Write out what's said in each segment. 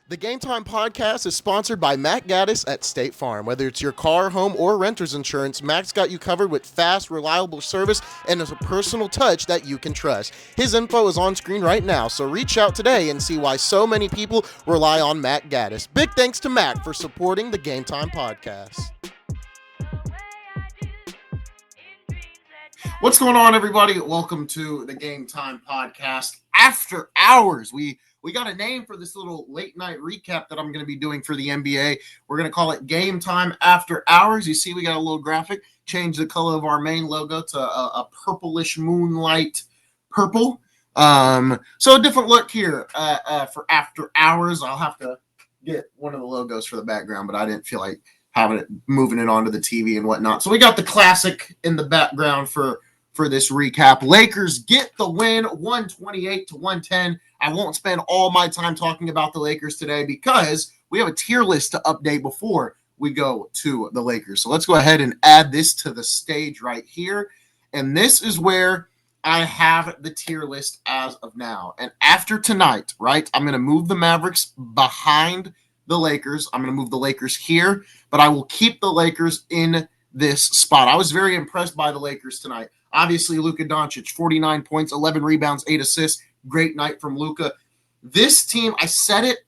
The GameTime Podcast is sponsored by Matt Gaddis at State Farm. Whether it's your car, home, or renter's insurance, Mac's got you covered with fast, reliable service and a personal touch that you can trust. His info is on screen right now, so reach out today and see why so many people rely on Matt Gaddis. Big thanks to Mac for supporting the GameTime Podcast. What's going on, everybody? Welcome to the GameTime Podcast After Hours. We got a name for this little late night recap that I'm going to be doing for the NBA. We're going to call it Game Time After Hours. You see, we got a little graphic. Change the color of our main logo to a purplish moonlight purple. So a different look here for After Hours. I'll have to get one of the logos for the background, but I didn't feel like having it, moving it onto the TV and whatnot. So we got the classic in the background for this recap. Lakers get the win, 128-110. I won't spend all my time talking about the Lakers today because we have a tier list to update before we go to the Lakers. So let's go ahead and add this to the stage right here. And this is where I have the tier list as of now. And after tonight, right, I'm going to move the Mavericks behind the Lakers. I'm going to move the Lakers here, but I will keep the Lakers in this spot. I was very impressed by the Lakers tonight. Obviously, Luka Doncic, 49 points, 11 rebounds, 8 assists. Great night from Luka. This team, I said it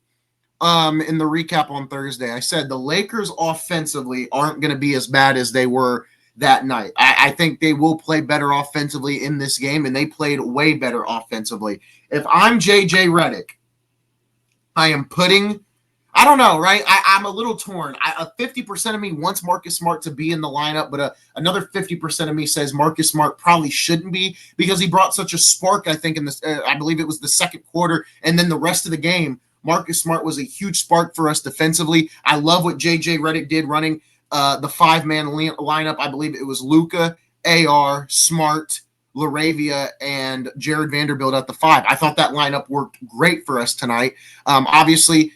in the recap on Thursday. I said the Lakers offensively aren't going to be as bad as they were that night. I think they will play better offensively in this game, and they played way better offensively. If I'm JJ Redick, I am putting – I don't know, right? I'm a little torn. 50% of me wants Marcus Smart to be in the lineup, but another 50% of me says Marcus Smart probably shouldn't be because he brought such a spark, I think, in this. I believe it was the second quarter, and then the rest of the game, Marcus Smart was a huge spark for us defensively. I love what JJ Redick did running the five-man lineup. I believe it was Luka, AR, Smart, Laravia, and Jared Vanderbilt at the five. I thought that lineup worked great for us tonight. Obviously,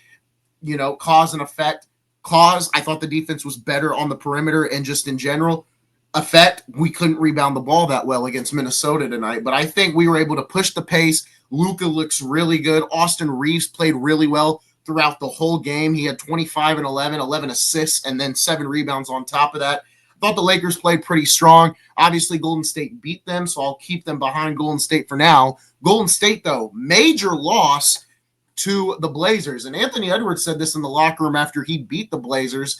you know, cause and effect. Cause, I thought the defense was better on the perimeter and just in general. Effect, we couldn't rebound the ball that well against Minnesota tonight, but I think we were able to push the pace. Luka looks really good. Austin Reeves played really well throughout the whole game. He had 25 and 11 assists, and then 7 rebounds on top of that. I thought the Lakers played pretty strong. Obviously, Golden State beat them, so I'll keep them behind Golden State for now. Golden State, though, major loss to the Blazers. And Anthony Edwards said this in the locker room after he beat the Blazers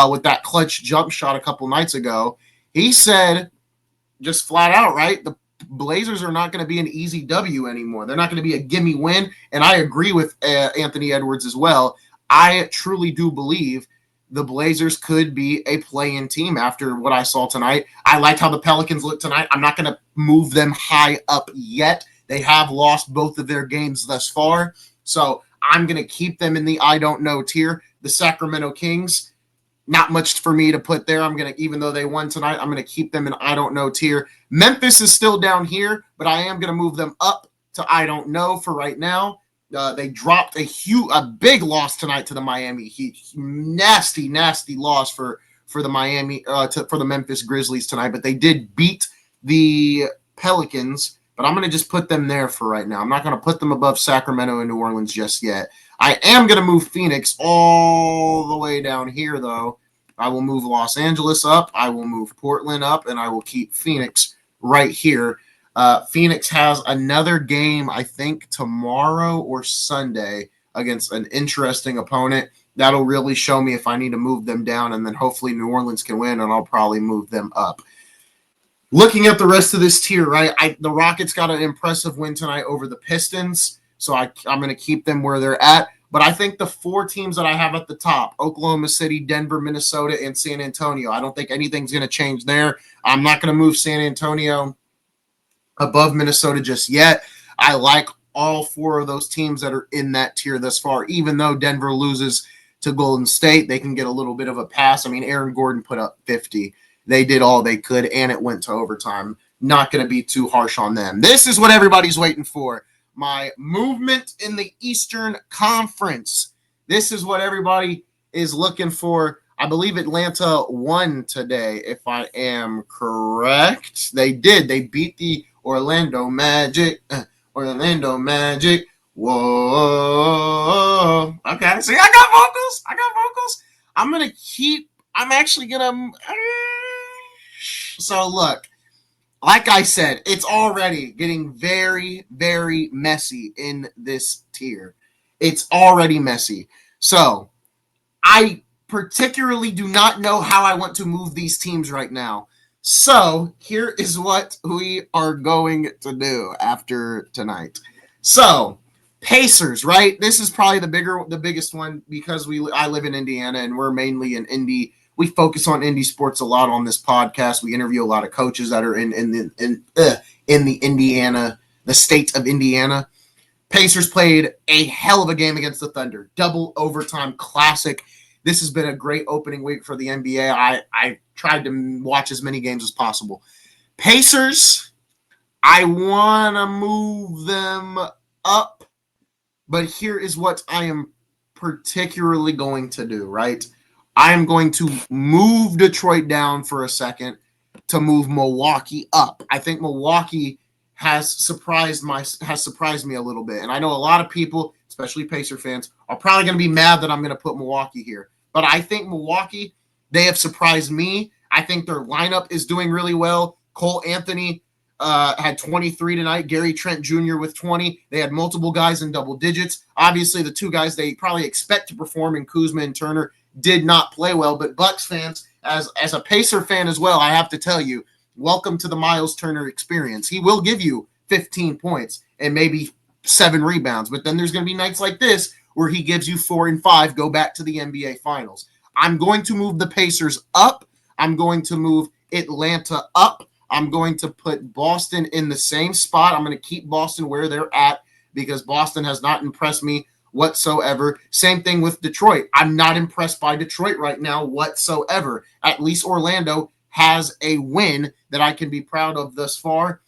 with that clutch jump shot a couple nights ago. He said, just flat out, right, the Blazers are not going to be an easy W anymore. They're not going to be a gimme win. And I agree with Anthony Edwards as well. I truly do believe the Blazers could be a play-in team after what I saw tonight. I liked how the Pelicans looked tonight. I'm not going to move them high up yet. They have lost both of their games thus far. So I'm going to keep them in the I don't know tier. The Sacramento Kings, not much for me to put there. Even though they won tonight, I'm going to keep them in I don't know tier. Memphis is still down here, but I am going to move them up to I don't know for right now. They dropped a big loss tonight to the Miami Heat. Nasty loss for the for the Memphis Grizzlies tonight, but they did beat the Pelicans. But I'm going to just put them there for right now. I'm not going to put them above Sacramento and New Orleans just yet. I am going to move Phoenix all the way down here, though. I will move Los Angeles up. I will move Portland up, and I will keep Phoenix right here. Phoenix has another game, I think, tomorrow or Sunday against an interesting opponent. That'll really show me if I need to move them down, and then hopefully New Orleans can win, and I'll probably move them up. Looking at the rest of this tier, right, the Rockets got an impressive win tonight over the Pistons, so I'm going to keep them where they're at. But I think the 4 teams that I have at the top, Oklahoma City, Denver, Minnesota, and San Antonio, I don't think anything's going to change there. I'm not going to move San Antonio above Minnesota just yet. I like all 4 of those teams that are in that tier thus far. Even though Denver loses to Golden State, they can get a little bit of a pass. I mean, Aaron Gordon put up 50. They did all they could, and it went to overtime. Not going to be too harsh on them. This is what everybody's waiting for. My movement in the Eastern Conference. This is what everybody is looking for. I believe Atlanta won today, if I am correct. They did. They beat the Orlando Magic. Whoa. Okay. See, I got vocals. I'm actually gonna. So look, like I said, it's already getting very, very messy in this tier. It's already messy. So I particularly do not know how I want to move these teams right now. So here is what we are going to do after tonight. So Pacers, right? This is probably the biggest one because I live in Indiana and we're mainly in Indy. We focus on indie sports a lot on this podcast. We interview a lot of coaches that are in the Indiana, the state of Indiana. Pacers played a hell of a game against the Thunder. Double overtime classic. This has been a great opening week for the NBA. I tried to watch as many games as possible. Pacers, I want to move them up, but here is what I am particularly going to do, right? I am going to move Detroit down for a second to move Milwaukee up. I think Milwaukee has surprised me a little bit. And I know a lot of people, especially Pacer fans, are probably going to be mad that I'm going to put Milwaukee here. But I think Milwaukee, they have surprised me. I think their lineup is doing really well. Cole Anthony had 23 tonight. Gary Trent Jr. with 20. They had multiple guys in double digits. Obviously, the two guys they probably expect to perform in Kuzma and Turner did not play well. But Bucks fans, as a Pacer fan as well, I have to tell you, welcome to the Miles Turner experience. He will give you 15 points and maybe 7 rebounds. But then there's going to be nights like this where he gives you 4 and 5, go back to the NBA Finals. I'm going to move the Pacers up. I'm going to move Atlanta up. I'm going to put Boston in the same spot. I'm going to keep Boston where they're at because Boston has not impressed me whatsoever. Same thing with Detroit. I'm not impressed by Detroit right now whatsoever. At least Orlando has a win that I can be proud of thus far.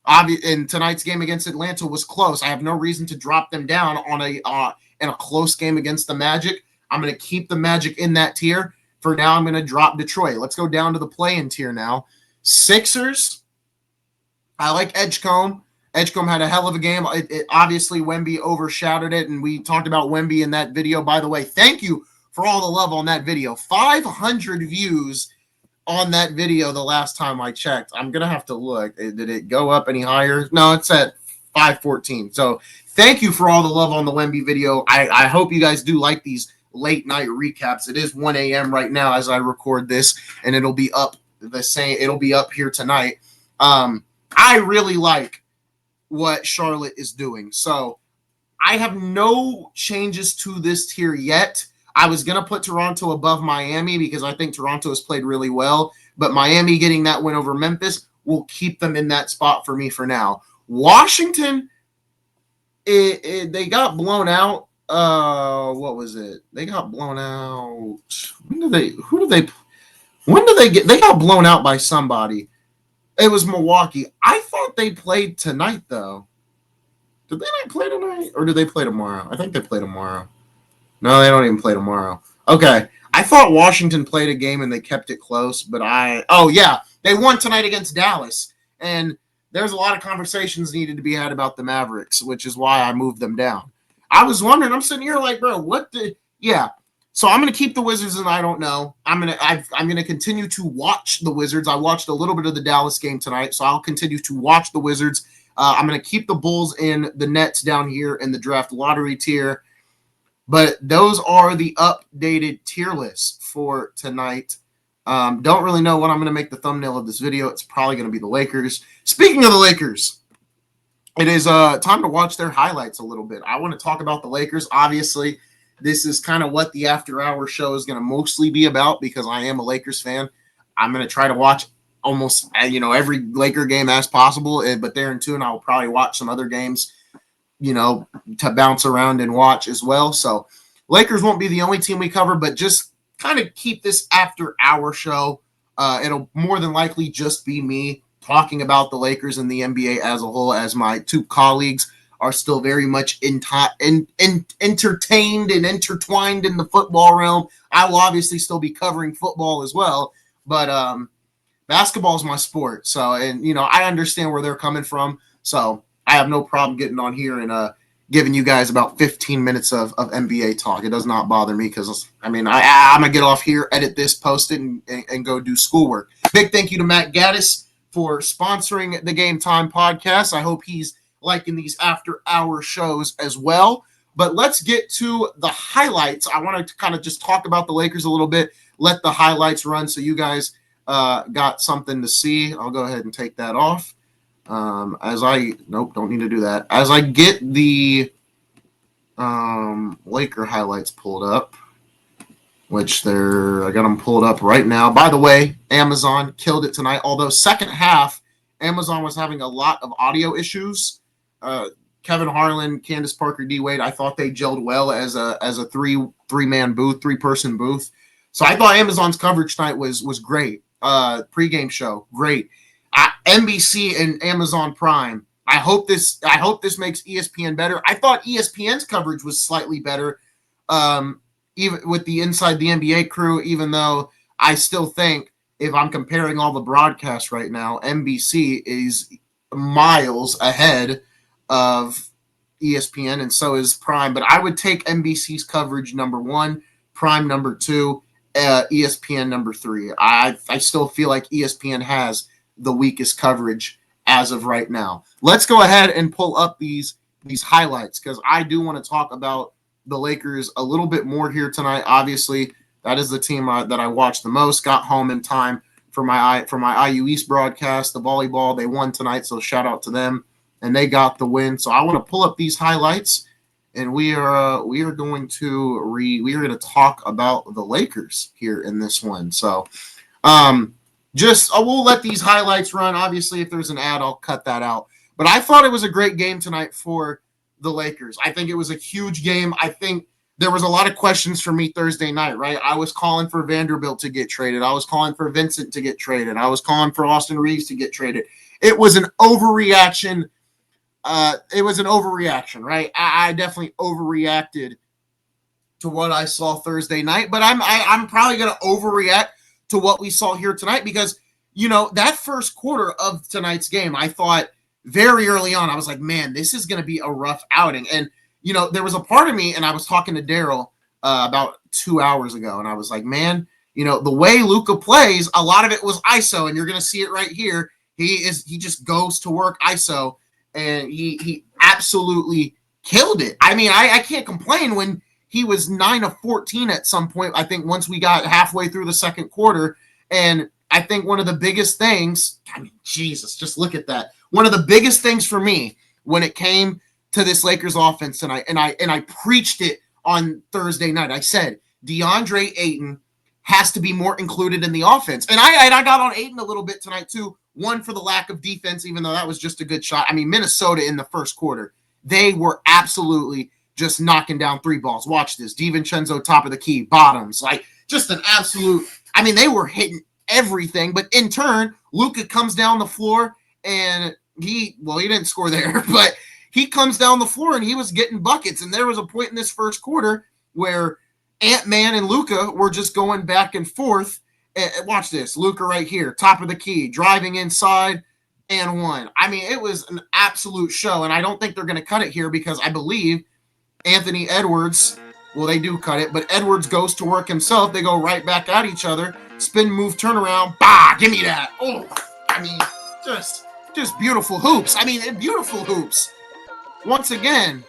And tonight's game against Atlanta was close. I have no reason to drop them down on in a close game against the Magic. I'm going to keep the Magic in that tier. For now, I'm going to drop Detroit. Let's go down to the play-in tier now. Sixers, I like Edgecombe. Edgecombe had a hell of a game. Obviously, Wemby overshadowed it, and we talked about Wemby in that video. By the way, thank you for all the love on that video. 500 views on that video the last time I checked. I'm going to have to look. Did it go up any higher? No, it's at 514. So thank you for all the love on the Wemby video. I hope you guys do like these late night recaps. It is 1 a.m. right now as I record this, and it'll be up here tonight. I really like what Charlotte is doing. So I have no changes to this tier yet. I was going to put Toronto above Miami because I think Toronto has played really well, but Miami getting that win over Memphis will keep them in that spot for me for now. Washington, they got blown out. What was it? They got blown out. They got blown out by somebody. It was Milwaukee. I thought they played tonight, though. Did they not play tonight? Or did they play tomorrow? I think they play tomorrow. No, they don't even play tomorrow. Okay. I thought Washington played a game and they kept it close, but they won tonight against Dallas. And there's a lot of conversations needed to be had about the Mavericks, which is why I moved them down. I was wondering, I'm sitting here like, bro, so I'm going to keep the Wizards, and I don't know. I'm going to continue to watch the Wizards. I watched a little bit of the Dallas game tonight, so I'll continue to watch the Wizards. I'm going to keep the Bulls and the Nets down here in the draft lottery tier. But those are the updated tier lists for tonight. Don't really know what I'm going to make the thumbnail of this video. It's probably going to be the Lakers. Speaking of the Lakers, it is time to watch their highlights a little bit. I want to talk about the Lakers, obviously. This is kind of what the after-hour show is going to mostly be about because I am a Lakers fan. I'm going to try to watch almost every Laker game as possible, but there in tune, I'll probably watch some other games, to bounce around and watch as well. So Lakers won't be the only team we cover, but just kind of keep this after-hour show. It'll more than likely just be me talking about the Lakers and the NBA as a whole, as my two colleagues are still very much entertained and intertwined in the football realm. I will obviously still be covering football as well, but basketball is my sport. So, I understand where they're coming from. So I have no problem getting on here and giving you guys about 15 minutes of NBA talk. It does not bother me because, I'm going to get off here, edit this, post it, and go do schoolwork. Big thank you to Matt Gaddis for sponsoring the Game Time podcast. I hope he's liking these after-hour shows as well. But let's get to the highlights. I want to kind of just talk about the Lakers a little bit, let the highlights run so you guys got something to see. I'll go ahead and take that off. Don't need to do that. As I get the Laker highlights pulled up, I got them pulled up right now. By the way, Amazon killed it tonight. Although second half, Amazon was having a lot of audio issues. Kevin Harlan, Candace Parker, D Wade, I thought they gelled well as a three-man booth, three-person booth. So I thought Amazon's coverage tonight was great. Pre-game show, great. NBC and Amazon Prime. I hope this makes ESPN better. I thought ESPN's coverage was slightly better, even with the Inside the NBA crew, even though I still think if I'm comparing all the broadcasts right now, NBC is miles ahead of ESPN, and so is Prime. But I would take NBC's coverage number 1, Prime number 2, ESPN number 3. I still feel like ESPN has the weakest coverage as of right now. Let's go ahead and pull up these highlights because I do want to talk about the Lakers a little bit more here tonight. Obviously, that is the team that I watched the most. Got home in time for my IU East broadcast. The volleyball, they won tonight, so shout out to them. And they got the win. So I want to pull up these highlights, and we are going to talk about the Lakers here in this one. So we'll let these highlights run. Obviously, if there's an ad, I'll cut that out. But I thought it was a great game tonight for the Lakers. I think it was a huge game. I think there was a lot of questions for me Thursday night, right? I was calling for Vanderbilt to get traded. I was calling for Vincent to get traded. I was calling for Austin Reeves to get traded. It was an overreaction. Right? I definitely overreacted to what I saw Thursday night, but I'm probably going to overreact to what we saw here tonight because, that first quarter of tonight's game, I thought very early on, I was like, man, this is going to be a rough outing. And, there was a part of me, and I was talking to Daryl about 2 hours ago, and I was like, man, the way Luka plays, a lot of it was ISO, and you're going to see it right here. He just goes to work ISO. And he absolutely killed it. I mean, I can't complain when he was 9 of 14 at some point, I think, once we got halfway through the second quarter. And I think one of the biggest things, Jesus, just look at that. One of the biggest things for me when it came to this Lakers offense tonight, and I preached it on Thursday night, I said, DeAndre Ayton has to be more included in the offense. And I got on Ayton a little bit tonight too. One, for the lack of defense, even though that was just a good shot. I mean, Minnesota in the first quarter, they were absolutely just knocking down 3 balls. Watch this. DiVincenzo, top of the key, bottoms. Like, just an absolute – I mean, they were hitting everything. But in turn, Luka comes down the floor, and he didn't score there, but he comes down the floor, and he was getting buckets. And there was a point in this first quarter where Ant-Man and Luka were just going back and forth. Watch this. Luka right here, top of the key, driving inside and one. I mean, it was an absolute show, and I don't think they're going to cut it here because I believe Anthony Edwards, well, they do cut it, but Edwards goes to work himself. They go right back at each other. Spin, move, turnaround. Bah, give me that. Oh, I mean, just beautiful hoops. I mean, beautiful hoops. Once again,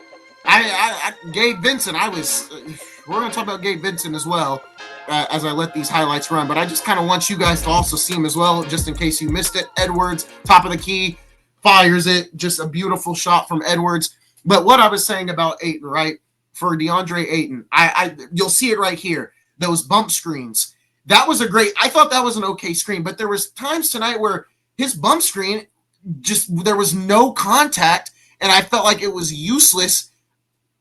Gabe Vincent, we're going to talk about Gabe Vincent as well. As I let these highlights run, but I just kind of want you guys to also see him as well, just in case you missed it. Edwards, top of the key, fires it. Just a beautiful shot from Edwards. But what I was saying about Ayton, right? For DeAndre Ayton, you'll see it right here. Those bump screens. I thought that was an okay screen, but there was times tonight where his bump screen, there was no contact, and I felt like it was useless.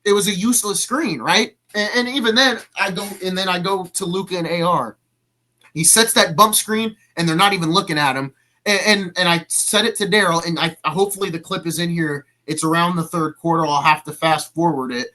It was a useless screen, right? And even then, I go to Luka and AR. He sets that bump screen, and they're not even looking at him. And I said it to Daryl, and hopefully the clip is in here. It's around the third quarter. I'll have to fast forward it.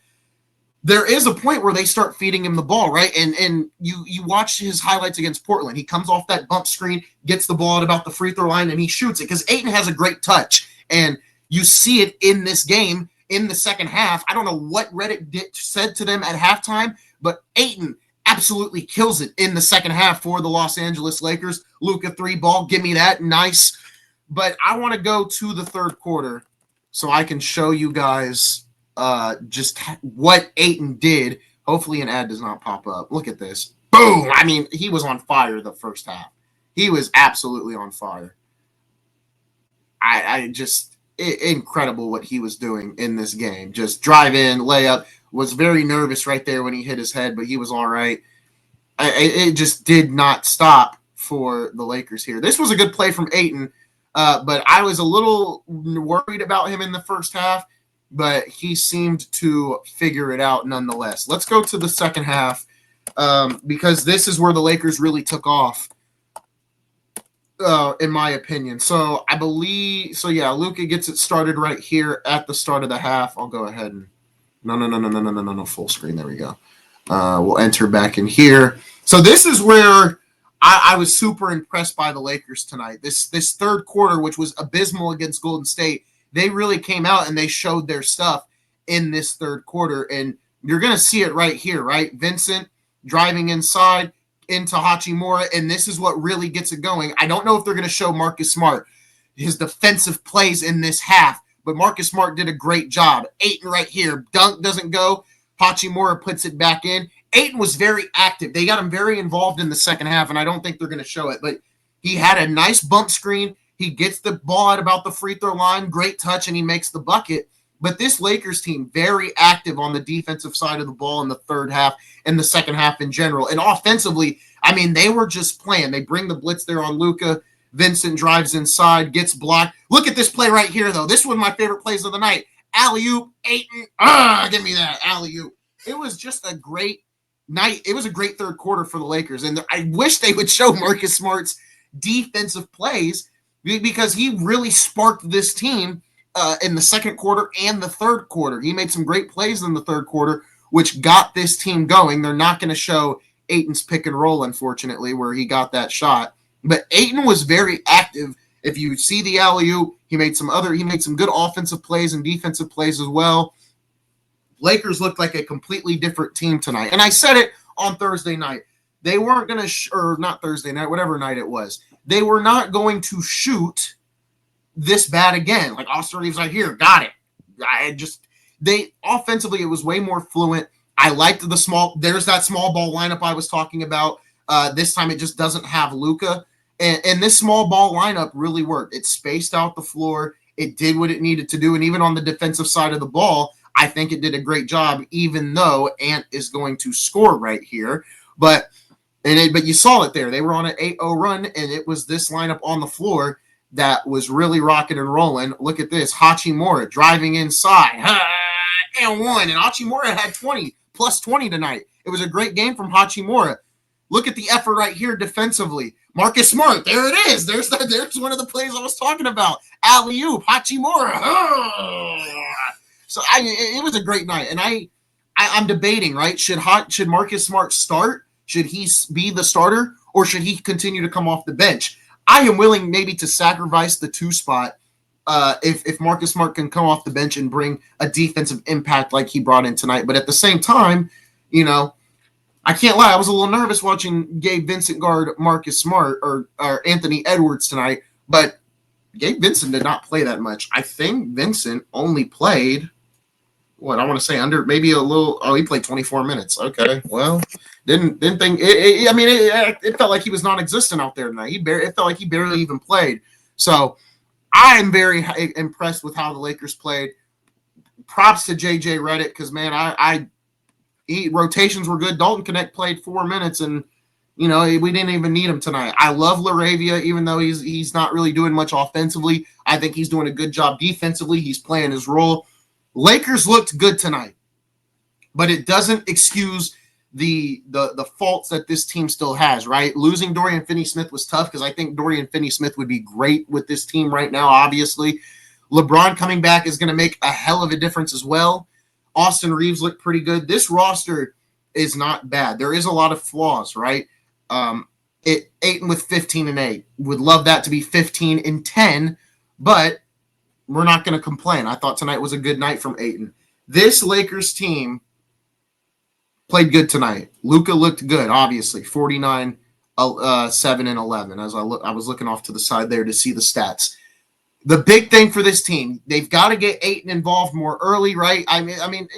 There is a point where they start feeding him the ball, right? And you watch his highlights against Portland. He comes off that bump screen, gets the ball at about the free throw line, and he shoots it because Ayton has a great touch. And you see it in this game. in the second half. I don't know what Reddit said to them at halftime, but Ayton absolutely kills it in the second half for the Los Angeles Lakers. Luka 3-ball, give me that, nice. But I want to go to the third quarter so I can show you guys just what Ayton did. Hopefully an ad does not pop up. Look at this. Boom! I mean, he was on fire the first half. He was absolutely on fire. I just incredible what he was doing in this game. Just drive in, layup. Was very nervous right there when he hit his head, but he was all right. It just did not stop for the Lakers here. This was a good play from Ayton, but I was a little worried about him in the first half, but he seemed to figure it out nonetheless. Let's go to the second half because this is where the Lakers really took off. In my opinion. So I believe, Luka gets it started right here at the start of the half. I'll go ahead and, no, full screen. There we go. We'll enter back in here. So this is where I was super impressed by the Lakers tonight. This third quarter, which was abysmal against Golden State, they really came out and they showed their stuff in this third quarter. And you're going to see it right here, right? Vincent driving inside into Hachimura, and this is what really gets it going. I don't know if they're going to show Marcus Smart his defensive plays in this half, but Marcus Smart did a great job. Ayton right here. Dunk doesn't go. Hachimura puts it back in. Ayton was very active. They got him very involved in the second half, and I don't think they're going to show it, but he had a nice bump screen. He gets the ball at about the free throw line. Great touch, and he makes the bucket. But this Lakers team, very active on the defensive side of the ball in the third half and the second half in general. And offensively, I mean, they were just playing. They bring the blitz there on Luka. Vincent drives inside, gets blocked. Look at this play right here, though. This was my favorite plays of the night. Alley-oop, Ayton. Give me that alley-oop. It was just a great night. It was a great third quarter for the Lakers. And I wish they would show Marcus Smart's defensive plays because he really sparked this team in the second quarter and the third quarter. He made some great plays in the third quarter, which got this team going. They're not going to show Ayton's pick and roll, unfortunately, where he got that shot. But Ayton was very active. If you see the alley-oop, he made some good offensive plays and defensive plays as well. Lakers looked like a completely different team tonight. And I said it on Thursday night. They weren't going to, or not Thursday night, whatever night it was. They were not going to shoot this bad again. Like Austin Reeves right here, got it. Offensively, it was way more fluent. I liked there's that small ball lineup I was talking about. This time it just doesn't have Luka. And this small ball lineup really worked. It spaced out the floor. It did what it needed to do. And even on the defensive side of the ball, I think it did a great job, even though Ant is going to score right here. But you saw it there. They were on an 8-0 run, and it was this lineup on the floor that was really rocking and rolling. Look at this. Hachimura driving inside. And one. And Hachimura had plus 20 tonight. It was a great game from Hachimura. Look at the effort right here defensively. Marcus Smart. There it is. There's one of the plays I was talking about. Alley-oop. Hachimura. So it was a great night. And I'm debating, right? Should Marcus Smart start? Should he be the starter? Or should he continue to come off the bench? I am willing maybe to sacrifice the 2 spot if Marcus Smart can come off the bench and bring a defensive impact like he brought in tonight. But at the same time, I can't lie. I was a little nervous watching Gabe Vincent guard Marcus Smart or Anthony Edwards tonight. But Gabe Vincent did not play that much. I think Vincent only played, I want to say under maybe a little. Oh, he played 24 minutes. Okay, well, didn't think. It felt like he was non-existent out there tonight. It felt like he barely even played. So I am very impressed with how the Lakers played. Props to JJ Redick because man, rotations were good. Dalton Connect played 4 minutes, and we didn't even need him tonight. I love LaRavia, even though he's not really doing much offensively. I think he's doing a good job defensively. He's playing his role. Lakers looked good tonight, but it doesn't excuse the faults that this team still has, right? Losing Dorian Finney-Smith was tough because I think Dorian Finney-Smith would be great with this team right now, obviously. LeBron coming back is going to make a hell of a difference as well. Austin Reeves looked pretty good. This roster is not bad. There is a lot of flaws, right? Ayton with 15-8. Would love that to be 15-10, but we're not going to complain. I thought tonight was a good night from Ayton. This Lakers team played good tonight. Luka looked good, obviously, 49, 7, and 11. As I was looking off to the side there to see the stats. The big thing for this team, they've got to get Ayton involved more early, right? I mean,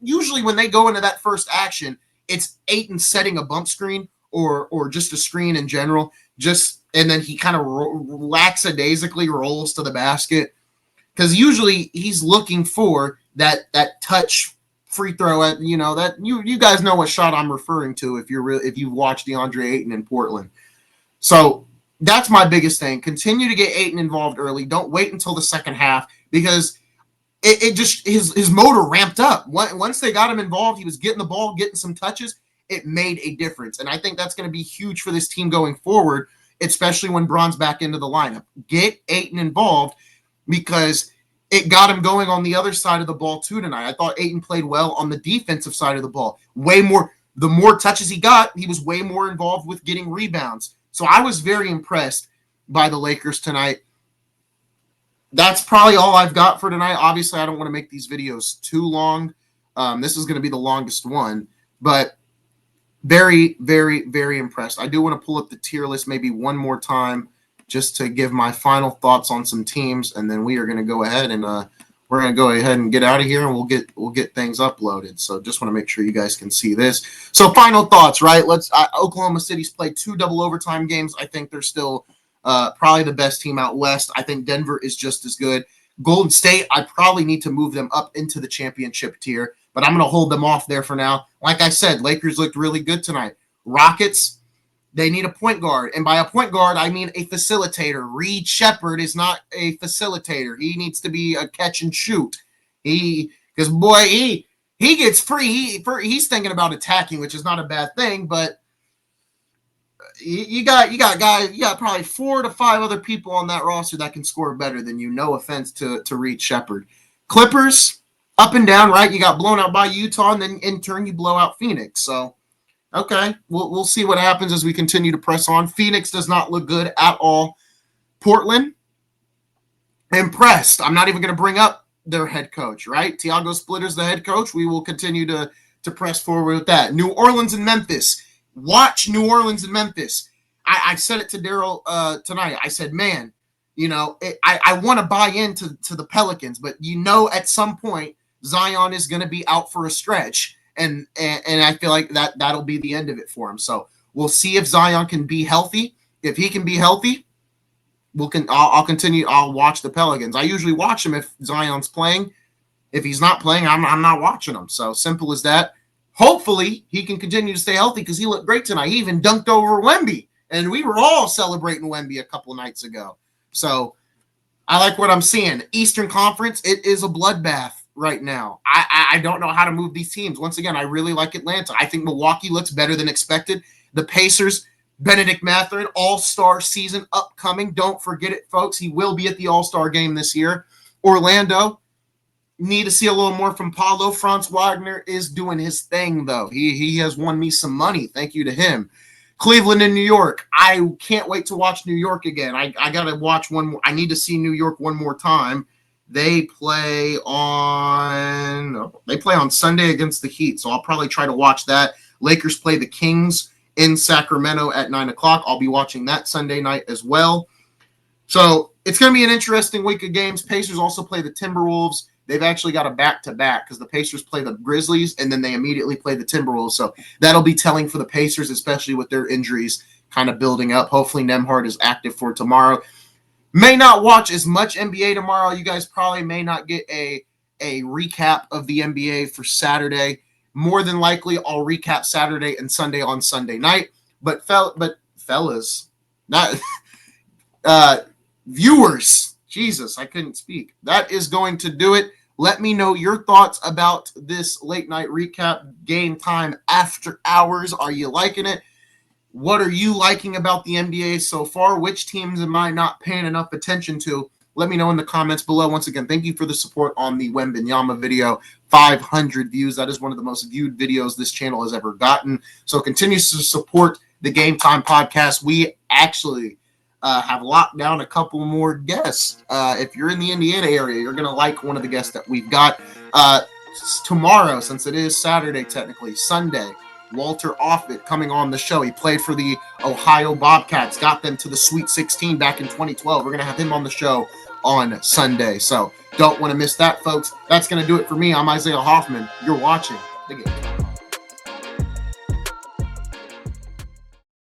usually when they go into that first action, it's Ayton setting a bump screen or just a screen in general. And then he kind of lackadaisically rolls to the basket because usually he's looking for that touch free throw at that you guys know what shot I'm referring to if you've watched DeAndre Ayton in Portland. So that's my biggest thing. Continue to get Ayton involved early. Don't wait until the second half because it just his motor ramped up. Once they got him involved, he was getting the ball, getting some touches. It made a difference. And I think that's going to be huge for this team going forward, especially when Bron's back into the lineup. Get Ayton involved because it got him going on the other side of the ball too tonight. I thought Ayton played well on the defensive side of the ball. The more touches he got, he was way more involved with getting rebounds. So I was very impressed by the Lakers tonight. That's probably all I've got for tonight. Obviously, I don't want to make these videos too long. This is going to be the longest one, but very, very, very impressed. I do want to pull up the tier list maybe one more time just to give my final thoughts on some teams, and then we are going to go ahead and get out of here, and we'll get things uploaded. So just want to make sure you guys can see this. So final thoughts, right? Oklahoma City's played 2 double overtime games. I think they're still probably the best team out west. I think Denver is just as good. Golden State, I probably need to move them up into the championship tier, but I'm going to hold them off there for now. Like I said, Lakers looked really good tonight. Rockets, they need a point guard. And by a point guard, I mean a facilitator. Reed Shepherd is not a facilitator. He needs to be a catch and shoot. Because boy, he gets free. He's thinking about attacking, which is not a bad thing, but you got guys, you got probably 4 to 5 other people on that roster that can score better than you. No offense to Reed Shepherd. Clippers, up and down, right? You got blown out by Utah, and then in turn you blow out Phoenix. So okay, we'll see what happens as we continue to press on. Phoenix does not look good at all. Portland, impressed. I'm not even going to bring up their head coach, right? Tiago Splitter's the head coach. We will continue to press forward with that. New Orleans and Memphis. Watch New Orleans and Memphis. I said it to Daryl tonight. I said, man, I want to buy into the Pelicans, but at some point Zion is going to be out for a stretch. And I feel like that'll be the end of it for him. So we'll see if Zion can be healthy. If he can be healthy, I'll continue. I'll watch the Pelicans. I usually watch him if Zion's playing. If he's not playing, I'm not watching him. So simple as that. Hopefully he can continue to stay healthy because he looked great tonight. He even dunked over Wemby, and we were all celebrating Wemby a couple of nights ago. So I like what I'm seeing. Eastern Conference, it is a bloodbath right now. I don't know how to move these teams. Once again, I really like Atlanta. I think Milwaukee looks better than expected. The Pacers, Benedict Mathurin, all-star season upcoming. Don't forget it, folks. He will be at the all-star game this year. Orlando, need to see a little more from Paulo. Franz Wagner is doing his thing, though. He has won me some money. Thank you to him. Cleveland and New York. I can't wait to watch New York again. I got to watch one more. I need to see New York one more time. They play on Sunday against the Heat, so I'll probably try to watch that. Lakers play the Kings in Sacramento at 9 o'clock. I'll be watching that Sunday night as well. So it's going to be an interesting week of games. Pacers also play the Timberwolves. They've actually got a back-to-back because the Pacers play the Grizzlies, and then they immediately play the Timberwolves. So that'll be telling for the Pacers, especially with their injuries kind of building up. Hopefully Nembhard is active for tomorrow. May not watch as much NBA tomorrow. You guys probably may not get a recap of the NBA for Saturday. More than likely, I'll recap Saturday and Sunday on Sunday night. But fellas, not viewers, Jesus, I couldn't speak. That is going to do it. Let me know your thoughts about this late night recap, Game Time After Hours. Are you liking it? What are you liking about the NBA so far? Which teams am I not paying enough attention to? Let me know in the comments below. Once again, thank you for the support on the Wembanyama video. 500 views. That is one of the most viewed videos this channel has ever gotten. So continue to support the Game Time Podcast. We actually have locked down a couple more guests. If you're in the Indiana area, you're going to like one of the guests that we've got tomorrow, since it is Saturday, technically Sunday. Walter Offit coming on the show. He played for the Ohio Bobcats, got them to the Sweet 16 back in 2012. We're going to have him on the show on Sunday. So don't want to miss that, folks. That's going to do it for me. I'm Isaiah Hoffman. You're watching the game.